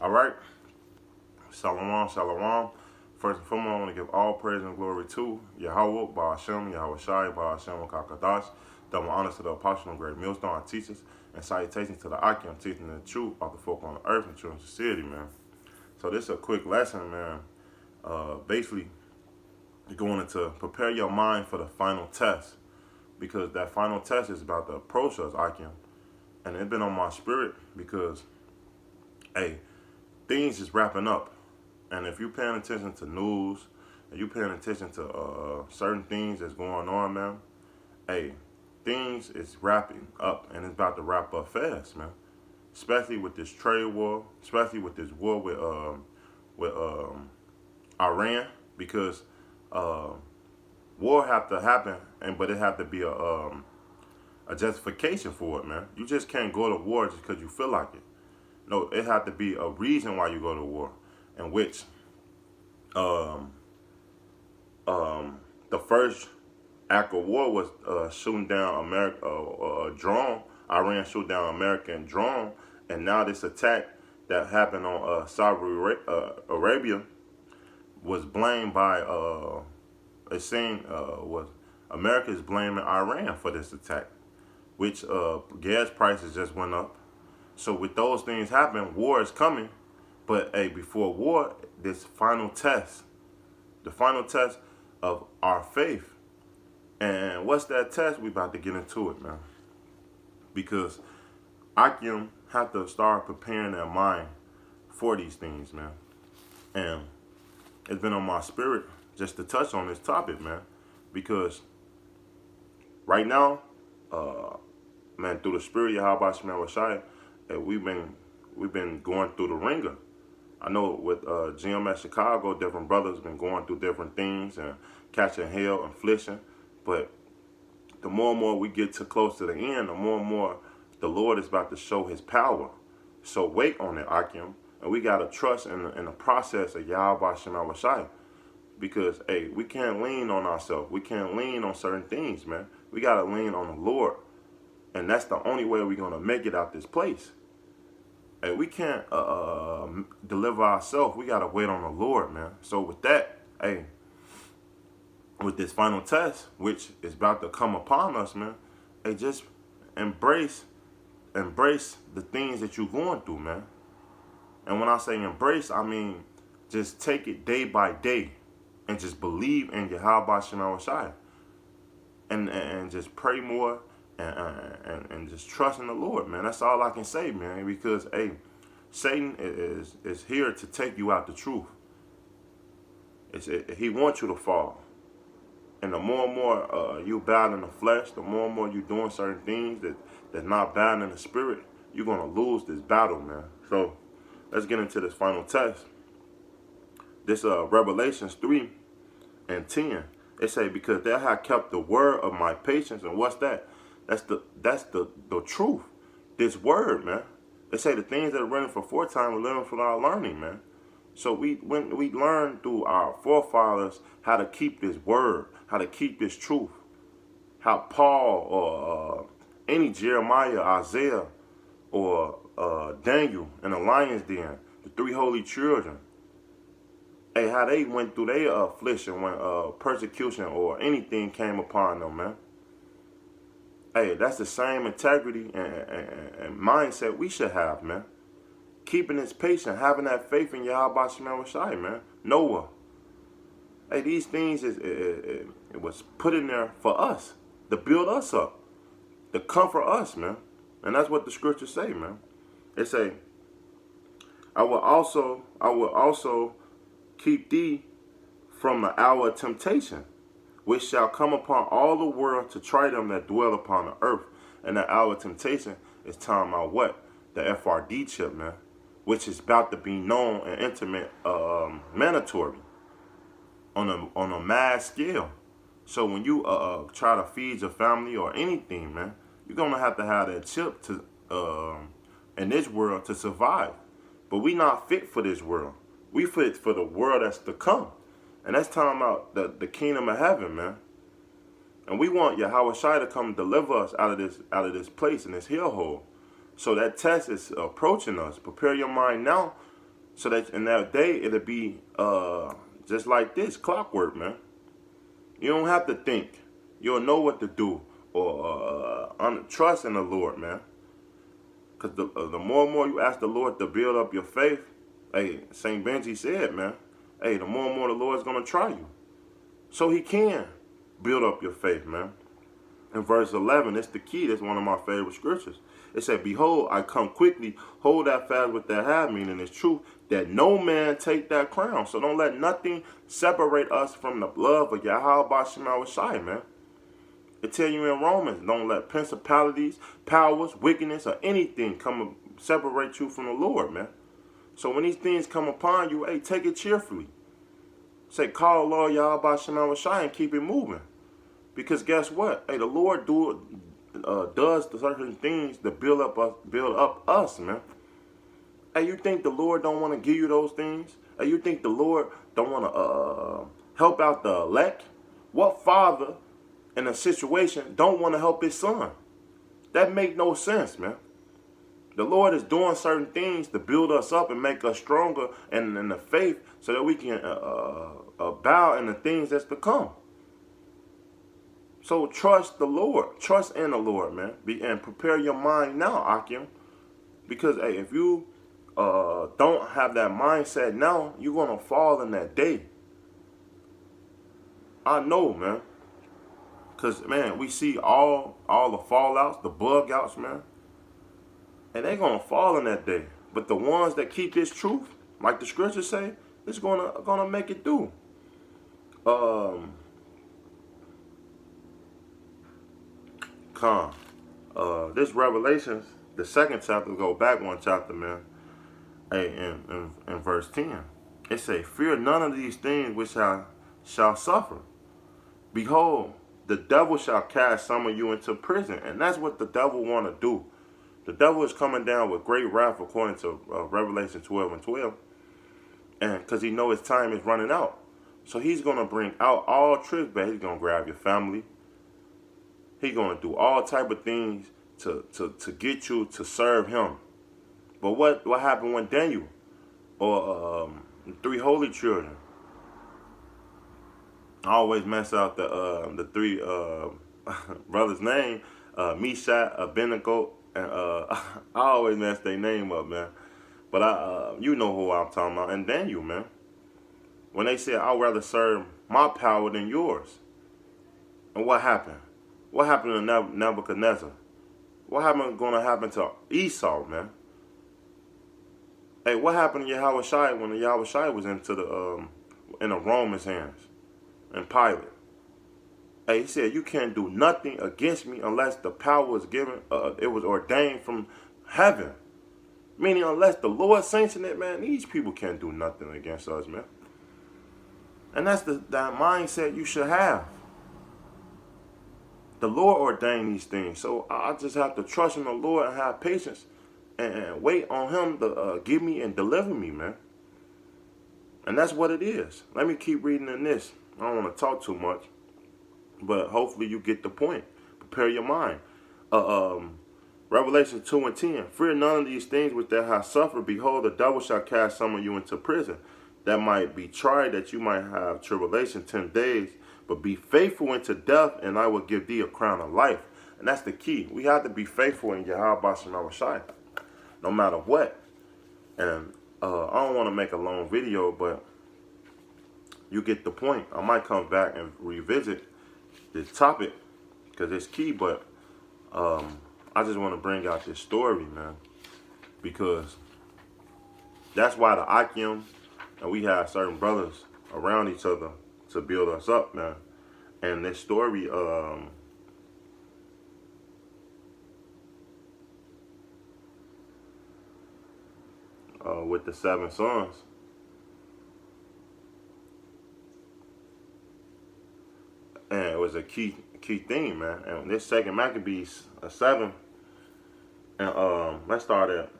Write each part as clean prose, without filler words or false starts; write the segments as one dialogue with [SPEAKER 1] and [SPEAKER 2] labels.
[SPEAKER 1] All right. Shalom, shalom. First and foremost, I want to give all praise and glory to Yahweh, Ba'ashem, Yahweh Shai, Ba'ashem, Kakadash. Double honors to the apostle and great millstone our teachers, and salutations to the Akim teaching the truth of the folk on the earth and true in sincerity, man. So this is a quick lesson, man. Basically, you're going to prepare your mind for the final test, because that final test is about to approach us, Akim. And it's been on my spirit because, hey, things is wrapping up. And if you're paying attention to news, and you're paying attention to certain things that's going on, man, hey, things is wrapping up, and it's about to wrap up fast, man. Especially with this trade war, especially with this war with Iran, because war have to happen, but it have to be a justification for it, man. You just can't go to war just because you feel like it. No, it had to be a reason why you go to war, in which the first act of war was shooting down a drone. Iran shoot down American drone, and now this attack that happened on Saudi Arabia was blamed by it seemed was America is blaming Iran for this attack, which gas prices just went up. So with those things happening, war is coming. But hey, before war, this final test, the final test of our faith. And what's that test? We about to get into it, man. Because Akim have to start preparing their mind for these things, man. And it's been on my spirit just to touch on this topic, man. Because right now, man, through the spirit of Yahweh Shemel Rashai, we've been going through the ringer. I know with GM at Chicago, different brothers been going through different things and catching hell, affliction. But the more and more we get to close to the end, the more and more the Lord is about to show his power. So wait on it, Akim. And we got to trust in the process of Yahweh Shemel Rashai. Because, hey, we can't lean on ourselves. We can't lean on certain things, man. We got to lean on the Lord. And that's the only way we're going to make it out this place. Hey, we can't deliver ourselves. We got to wait on the Lord, man. So with that, hey, with this final test, which is about to come upon us, man, hey, just embrace the things that you're going through, man. And when I say embrace, I mean just take it day by day and just believe in Yahweh Shemel Rashai. And just pray more. And just trust in the Lord, man. That's all I can say, man. Because, hey, Satan is here to take you out the truth. He wants you to fall. And the more and more you battle in the flesh, the more and more you're doing certain things that's not bound in the spirit, you're going to lose this battle, man. So let's get into this final test. This Revelations 3:10. It say, because they have kept the word of my patience. And what's that? That's the truth. This word, man. They say the things that are written for foretime were written for our learning, man. So we learned through our forefathers how to keep this word, how to keep this truth. How Paul or any Jeremiah, Isaiah, or Daniel in the lion's den, the three holy children, hey, how they went through their affliction when persecution or anything came upon them, man. Hey, that's the same integrity and mindset we should have, man. Keeping this patient, having that faith in Yahweh Shemel Rashai, man. Noah. Hey, these things it was put in there for us, to build us up, to comfort us, man. And that's what the scriptures say, man. They say, I will also keep thee from the hour of temptation, which shall come upon all the world to try them that dwell upon the earth. And that hour of temptation is talking about what? The FRD chip, man. Which is about to be known and intimate, mandatory on a mass scale. So when you try to feed your family or anything, man, you're gonna have that chip to in this world to survive. But we not fit for this world. We fit for the world that's to come. And that's talking about the kingdom of heaven, man. And we want Yahweh Shai to come deliver us out of this place, in this hellhole. So that test is approaching us. Prepare your mind now So that in that day it'll be just like this, clockwork, man. You don't have to think. You'll know what to do or trust in the Lord, man. Because the more and more you ask the Lord to build up your faith, hey, St. Benji said, man, hey, the more and more the Lord's going to try you. So he can build up your faith, man. In verse 11, it's the key. That's one of my favorite scriptures. It said, behold, I come quickly. Hold that fast with that have, meaning it's truth, that no man take that crown. So don't let nothing separate us from the love of Yahweh Bashim Shai, man. It tell you in Romans, don't let principalities, powers, wickedness, or anything come and separate you from the Lord, man. So when these things come upon you, hey, take it cheerfully. Say, call Lord Yahweh Bashim Shai and keep it moving. Because guess what? Hey, the Lord does certain things to build up us, man. Hey, you think the Lord don't want to give you those things? Hey, you think the Lord don't want to help out the elect? What father in a situation don't want to help his son? That make no sense, man. The Lord is doing certain things to build us up and make us stronger in the faith so that we can bow in the things that's to come. So trust the Lord. Trust in the Lord, man. And prepare your mind now, Akim. Because, hey, if you don't have that mindset now, you're going to fall in that day. I know, man. Because, man, we see all the fallouts, the bug outs, man. And they're going to fall in that day. But the ones that keep this truth, like the scriptures say, it's gonna make it through. This Revelations, the second chapter, go back one chapter, man. Hey, in verse 10, it say, fear none of these things which shall suffer. Behold, the devil shall cast some of you into prison. And that's what the devil want to do. The devil is coming down with great wrath according to Revelation 12:12. And because he know his time is running out. So he's going to bring out all tricks, but he's going to grab your family. He's going to do all type of things to get you to serve him. But what happened when Daniel or the three holy children? I always mess out the three brothers' name, Meshach, Abednego, and I always mess their name up, man. But you know who I'm talking about, and Daniel, man. When they said, I'd rather serve my power than yours. And what happened? What happened to Nebuchadnezzar? What happened going to happen to Esau, man? Hey, what happened to Yahweh Shai when the Yahweh Shai was in the Romans' hands and Pilate? Hey, he said, you can't do nothing against me unless the power was given, it was ordained from heaven. Meaning, unless the Lord sanctioned it, man, these people can't do nothing against us, man. And that's that mindset you should have. The Lord ordained these things. So I just have to trust in the Lord and have patience and wait on him to give me and deliver me, man. And that's what it is. Let me keep reading in this. I don't want to talk too much, but hopefully you get the point. Prepare your mind. Revelation 2:10. Fear none of these things which thou hast suffered. Behold, the devil shall cast some of you into prison, that might be tried, that you might have tribulation 10 days. But be faithful unto death, and I will give thee a crown of life. And that's the key. We have to be faithful in Yahweh Bashim Shai, no matter what. And I don't want to make a long video, but you get the point. I might come back and revisit this topic because it's key, but I just want to bring out this story, man, because that's why the Akim and we have certain brothers around each other to build us up, man. And this story, with the 7 sons, and it was a key thing, man. And this second Maccabees 7, and let's start at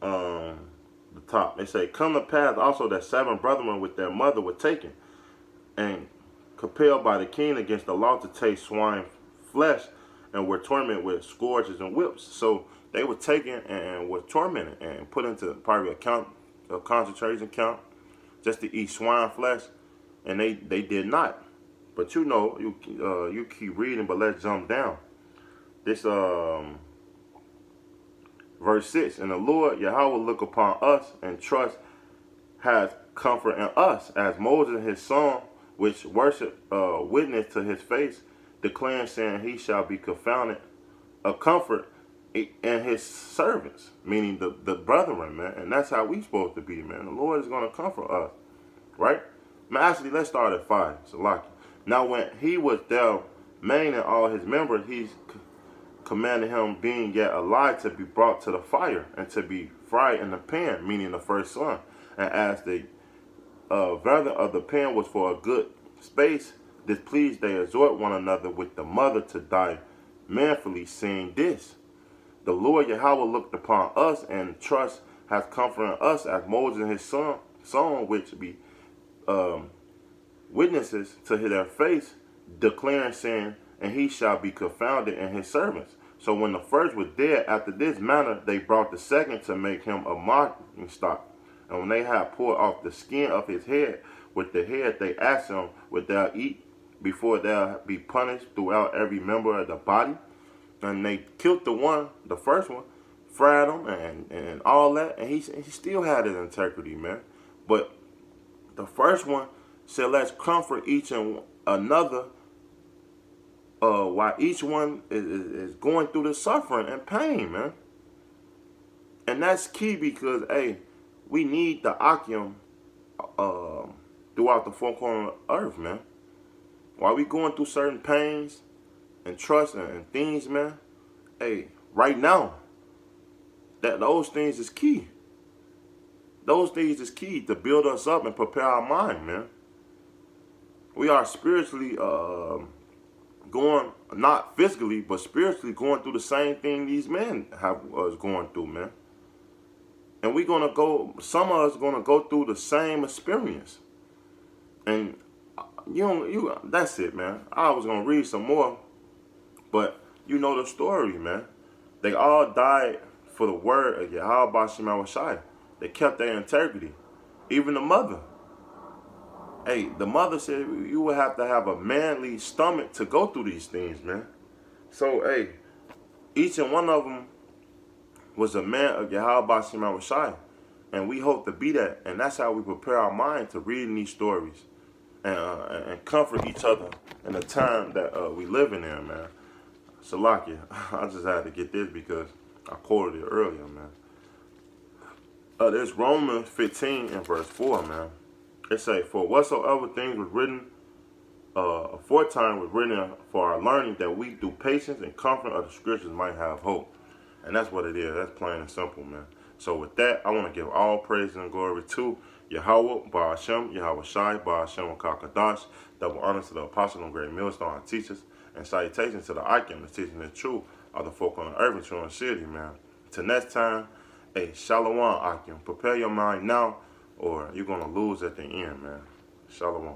[SPEAKER 1] the top. They say, come to pass also that 7 brethren with their mother were taken, and compelled by the king against the law to taste swine flesh, and were tormented with scourges and whips. So they were taken and were tormented and put into probably a concentration camp just to eat swine flesh, and they did not. But you keep reading, but let's jump down. This verse 6, and the Lord Yahweh look upon us and trust has comfort in us, as Moses his son, which worship witness to his face, declaring, saying, he shall be confounded, a comfort in his servants, meaning the brethren, man. And that's how we supposed to be, man. The Lord is going to comfort us, right? Man, actually, let's start at 5. So, like, now when he was there, man and all his members, he commanded him, being yet alive, to be brought to the fire and to be fried in the pan, meaning the first son. And as the rather of the pan was for a good space displeased, they exhort one another with the mother to die manfully, saying this, the Lord Yahweh looked upon us and trust has comforted us, as Moses and his son which be witnesses to their face, declaring, saying, and he shall be confounded in his servants. So when the first was dead, after this manner they brought the second to make him a mocking stock. And when they had pulled off the skin of his head, with the head they asked him, would thou eat before thou be punished throughout every member of the body? And they killed the first one, fried him and all that, and he still had his integrity, man. But the first one said, let's comfort each and another while each one is going through the suffering and pain, man. And that's key because, hey, we need the Akim throughout the four corners of the earth, man. While we going through certain pains and trust and things, man, hey, right now, those things is key. Those things is key to build us up and prepare our mind, man. We are spiritually going, not physically, but spiritually going through the same thing these men was going through, man. And we're going to some of us going to go through the same experience. And that's it, man. I was going to read some more, but you know the story, man. They all died for the word of Yahweh B'Shem Awashai. They kept their integrity. Even the mother. Hey, the mother said you would have to have a manly stomach to go through these things, man. So, hey, each and one of them was a man of Yahweh B'Shem Awashai. And we hope to be that. And that's how we prepare our mind to reading these stories and comfort each other in the time that we living in, man. Salakia, I just had to get this because I quoted it earlier, man. There's Romans 15 and verse 4, man. It say, for whatsoever things was written aforetime was written for our learning, that we through patience and comfort of the scriptures might have hope. And that's what it is. That's plain and simple, man. So with that, I want to give all praise and glory to Yahweh, Ba'ashem, Yahweh Shai, Ba'ashem, Kakadash. Double honor to the apostle and great millstone, our teachers, and salutations to the Icon, the teaching the truth of the folk on the earth and true and city, man. Till next time, hey, Shalom, Icon. Prepare your mind now, or you're going to lose at the end, man. Shalom.